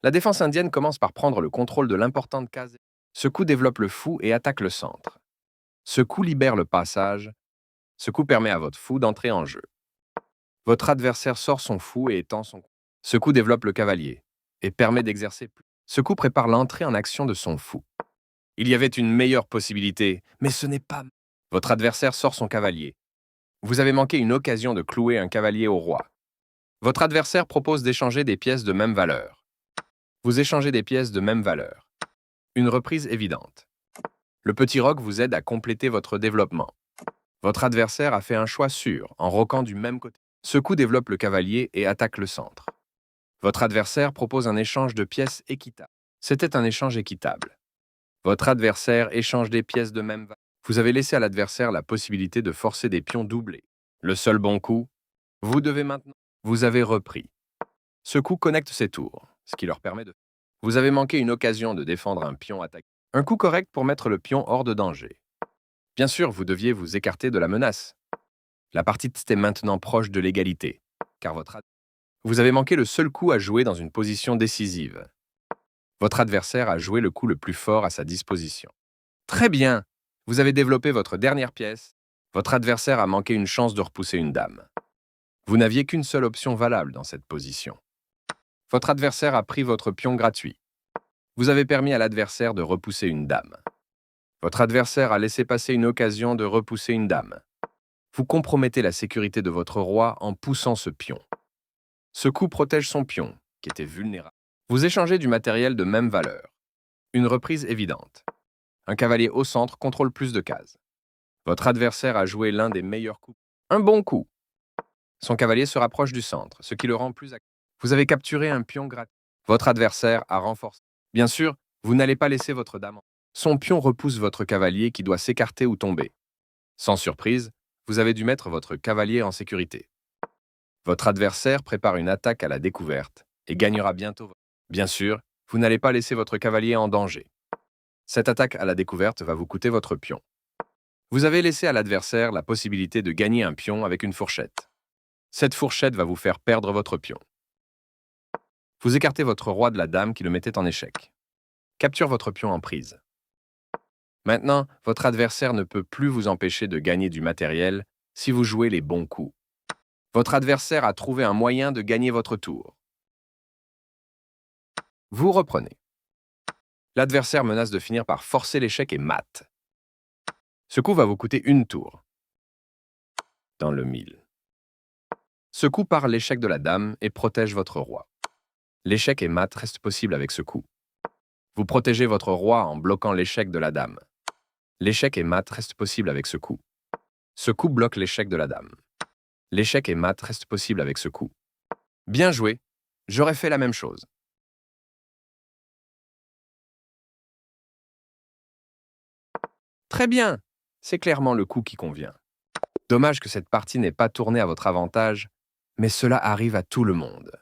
La défense indienne commence par prendre le contrôle de l'importante case. Ce coup développe le fou et attaque le centre. Ce coup libère le passage. Ce coup permet à votre fou d'entrer en jeu. Votre adversaire sort son fou et étend son coup. Ce coup développe le cavalier et permet d'exercer plus. Ce coup prépare l'entrée en action de son fou. Il y avait une meilleure possibilité, mais ce n'est pas. Votre adversaire sort son cavalier. Vous avez manqué une occasion de clouer un cavalier au roi. Votre adversaire propose d'échanger des pièces de même valeur. Vous échangez des pièces de même valeur. Une reprise évidente. Le petit roc vous aide à compléter votre développement. Votre adversaire a fait un choix sûr en roquant du même côté. Ce coup développe le cavalier et attaque le centre. Votre adversaire propose un échange de pièces équitable. C'était un échange équitable. Votre adversaire échange des pièces de même valeur. Vous avez laissé à l'adversaire la possibilité de forcer des pions doublés. Le seul bon coup, vous devez maintenant. Vous avez repris. Ce coup connecte ses tours, ce qui leur permet de. Vous avez manqué une occasion de défendre un pion attaqué. Un coup correct pour mettre le pion hors de danger. Bien sûr, vous deviez vous écarter de la menace. La partie est maintenant proche de l'égalité, car vous avez manqué le seul coup à jouer dans une position décisive. Votre adversaire a joué le coup le plus fort à sa disposition. Très bien, vous avez développé votre dernière pièce. Votre adversaire a manqué une chance de repousser une dame. Vous n'aviez qu'une seule option valable dans cette position. Votre adversaire a pris votre pion gratuit. Vous avez permis à l'adversaire de repousser une dame. Votre adversaire a laissé passer une occasion de repousser une dame. Vous compromettez la sécurité de votre roi en poussant ce pion. Ce coup protège son pion, qui était vulnérable. Vous échangez du matériel de même valeur. Une reprise évidente. Un cavalier au centre contrôle plus de cases. Votre adversaire a joué l'un des meilleurs coups. Un bon coup. Son cavalier se rapproche du centre, ce qui le rend plus actif. Vous avez capturé un pion gratuit. Votre adversaire a renforcé. Bien sûr, vous n'allez pas laisser votre dame. Son pion repousse votre cavalier qui doit s'écarter ou tomber. Sans surprise, vous avez dû mettre votre cavalier en sécurité. Votre adversaire prépare une attaque à la découverte et gagnera bientôt. Bien sûr, vous n'allez pas laisser votre cavalier en danger. Cette attaque à la découverte va vous coûter votre pion. Vous avez laissé à l'adversaire la possibilité de gagner un pion avec une fourchette. Cette fourchette va vous faire perdre votre pion. Vous écartez votre roi de la dame qui le mettait en échec. Capture votre pion en prise. Maintenant, votre adversaire ne peut plus vous empêcher de gagner du matériel si vous jouez les bons coups. Votre adversaire a trouvé un moyen de gagner votre tour. Vous reprenez. L'adversaire menace de finir par forcer l'échec et mat. Ce coup va vous coûter une tour. Dans le 1000. Ce coup part l'échec de la dame et protège votre roi. L'échec et mat reste possible avec ce coup. Vous protégez votre roi en bloquant l'échec de la dame. L'échec et mat reste possible avec ce coup. Ce coup bloque l'échec de la dame. L'échec et mat reste possible avec ce coup. Bien joué, j'aurais fait la même chose. Très bien, c'est clairement le coup qui convient. Dommage que cette partie n'ait pas tourné à votre avantage, mais cela arrive à tout le monde.